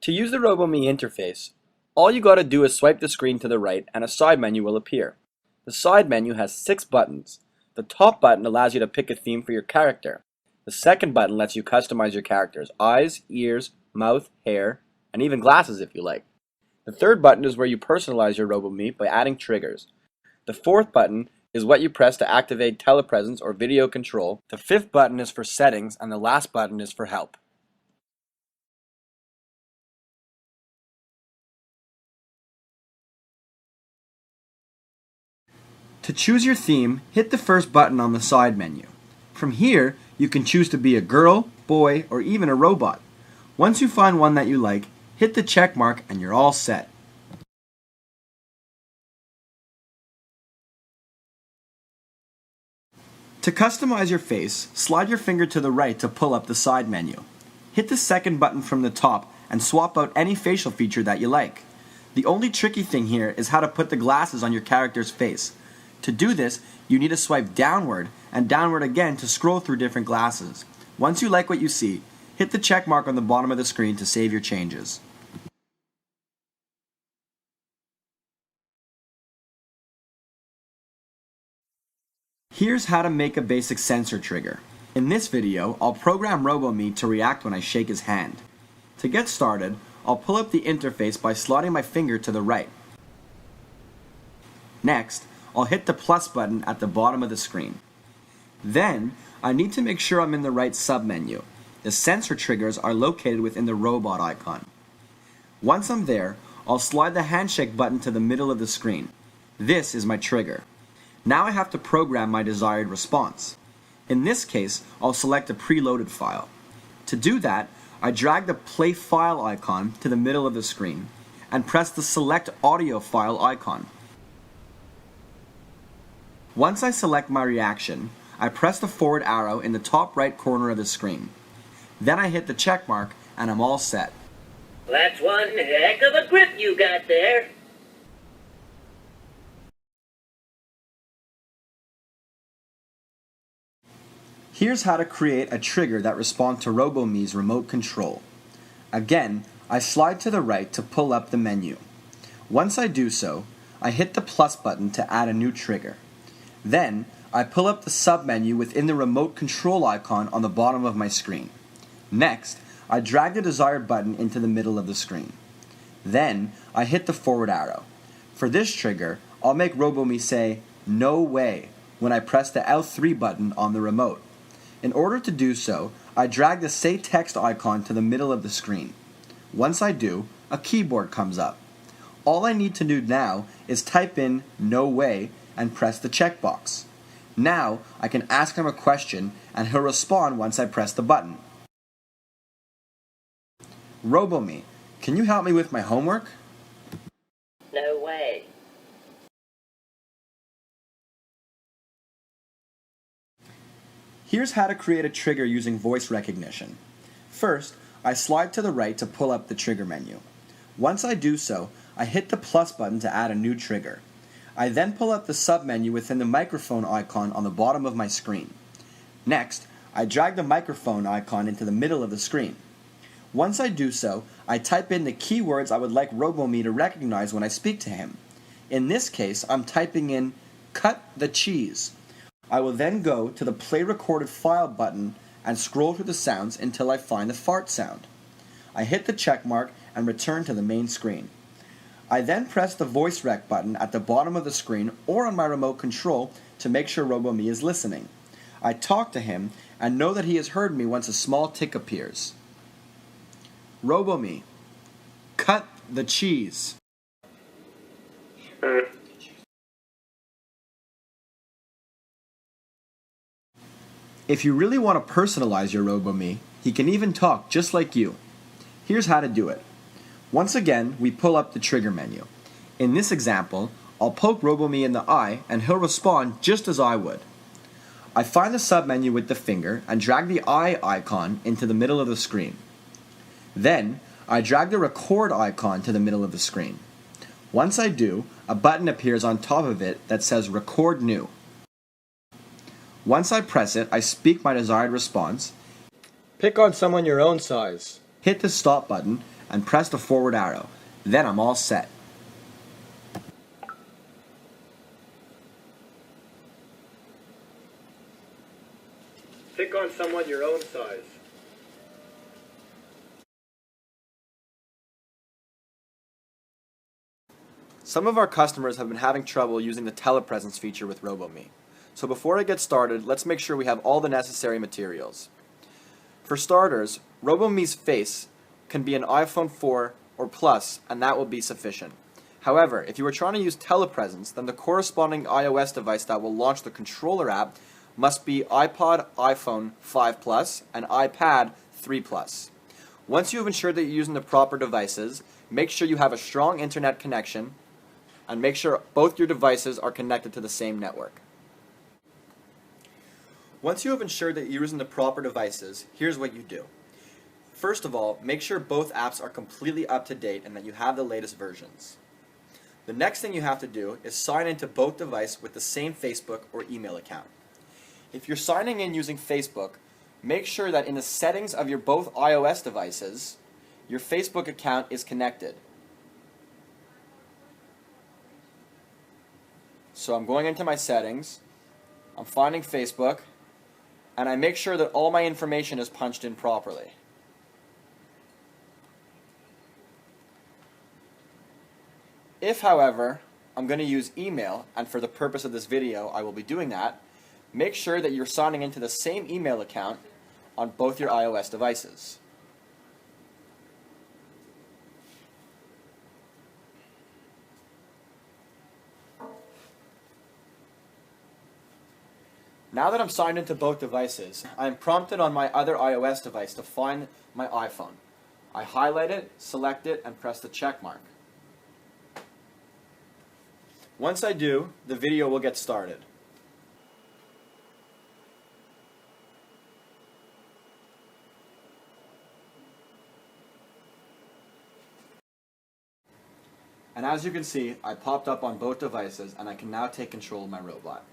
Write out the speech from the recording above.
To use the RoboMe interface, all you gotta do is swipe the screen to the right and a side menu will appear. The side menu has 6 buttons. The top button allows you to pick a theme for your character. The second button lets you customize your character's eyes, ears, mouth, hair, and even glasses if you like. The third button is where you personalize your RoboMe by adding triggers. The fourth button is what you press to activate telepresence or video control. The fifth button is for settings, and the last button is for help. To choose your theme, hit the first button on the side menu. From here, you can choose to be a girl, boy, or even a robot. Once you find one that you like, hit the check mark and you're all set. To customize your face, slide your finger to the right to pull up the side menu. Hit the second button from the top and swap out any facial feature that you like. The only tricky thing here is how to put the glasses on your character's face. To do this, you need to swipe downward and downward again to scroll through different glasses. Once you like what you see, hit the check mark on the bottom of the screen to save your changes. Here's how to make a basic sensor trigger. In this video, I'll program RoboMe to react when I shake his hand. To get started, I'll pull up the interface by sliding my finger to the right. Next, I'll hit the plus button at the bottom of the screen. Then, I need to make sure I'm in the right submenu. The sensor triggers are located within the robot icon. Once I'm there, I'll slide the handshake button to the middle of the screen. This is my trigger. Now I have to program my desired response. In this case, I'll select a preloaded file. To do that, I drag the play file icon to the middle of the screen and press the select audio file icon. Once I select my reaction, I press the forward arrow in the top right corner of the screen. Then I hit the check mark and I'm all set. That's one heck of a grip you got there. Here's how to create a trigger that responds to RoboMe's remote control. Again, I slide to the right to pull up the menu. Once I do so, I hit the plus button to add a new trigger. Then, I pull up the submenu within the remote control icon on the bottom of my screen. Next, I drag the desired button into the middle of the screen. Then, I hit the forward arrow. For this trigger, I'll make RoboMe say, "No way," when I press the L3 button on the remote. In order to do so, I drag the Say Text icon to the middle of the screen. Once I do, a keyboard comes up. All I need to do now is type in "No way" and press the checkbox. Now, I can ask him a question and he'll respond once I press the button. RoboMe, can you help me with my homework? No way. Here's how to create a trigger using voice recognition. First, I slide to the right to pull up the trigger menu. Once I do so, I hit the plus button to add a new trigger. I then pull up the submenu within the microphone icon on the bottom of my screen. Next, I drag the microphone icon into the middle of the screen. Once I do so, I type in the keywords I would like RoboMe to recognize when I speak to him. In this case, I'm typing in "cut the cheese." I will then go to the Play Recorded File button and scroll through the sounds until I find the fart sound. I hit the check mark and return to the main screen. I then press the voice rec button at the bottom of the screen or on my remote control to make sure RoboMe is listening. I talk to him and know that he has heard me once a small tick appears. RoboMe, cut the cheese. If you really want to personalize your RoboMe, he can even talk just like you. Here's how to do it. Once again, we pull up the trigger menu. In this example, I'll poke RoboMe in the eye and he'll respond just as I would. I find the submenu with the finger and drag the eye icon into the middle of the screen. Then, I drag the record icon to the middle of the screen. Once I do, a button appears on top of it that says Record New. Once I press it, I speak my desired response, Pick on someone your own size. hit the stop button, and press the forward arrow. Then I'm all set. Pick on someone your own size. Some of our customers have been having trouble using the telepresence feature with RoboMe. So before I get started, let's make sure we have all the necessary materials. For starters, RoboMe's face can be an iPhone 4 or Plus, and that will be sufficient. However, if you are trying to use telepresence, then the corresponding iOS device that will launch the controller app must be iPod, iPhone 5 Plus, and iPad 3 Plus. Once you have ensured that you're using the proper devices, make sure you have a strong internet connection, and make sure both your devices are connected to the same network. Once you have ensured that you're using the proper devices, here's what you do. First of all, make sure both apps are completely up to date and that you have the latest versions. The next thing you have to do is sign into both devices with the same Facebook or email account. If you're signing in using Facebook, make sure that in the settings of your both iOS devices, your Facebook account is connected. So I'm going into my settings, I'm finding Facebook, and I make sure that all my information is punched in properly. If, however, I'm going to use email, and for the purpose of this video I will be doing that, make sure that you're signing into the same email account on both your iOS devices. Now that I'm signed into both devices, I am prompted on my other iOS device to find my iPhone. I highlight it, select it, and press the check mark. Once I do, the video will get started. And as you can see, I popped up on both devices and I can now take control of my robot.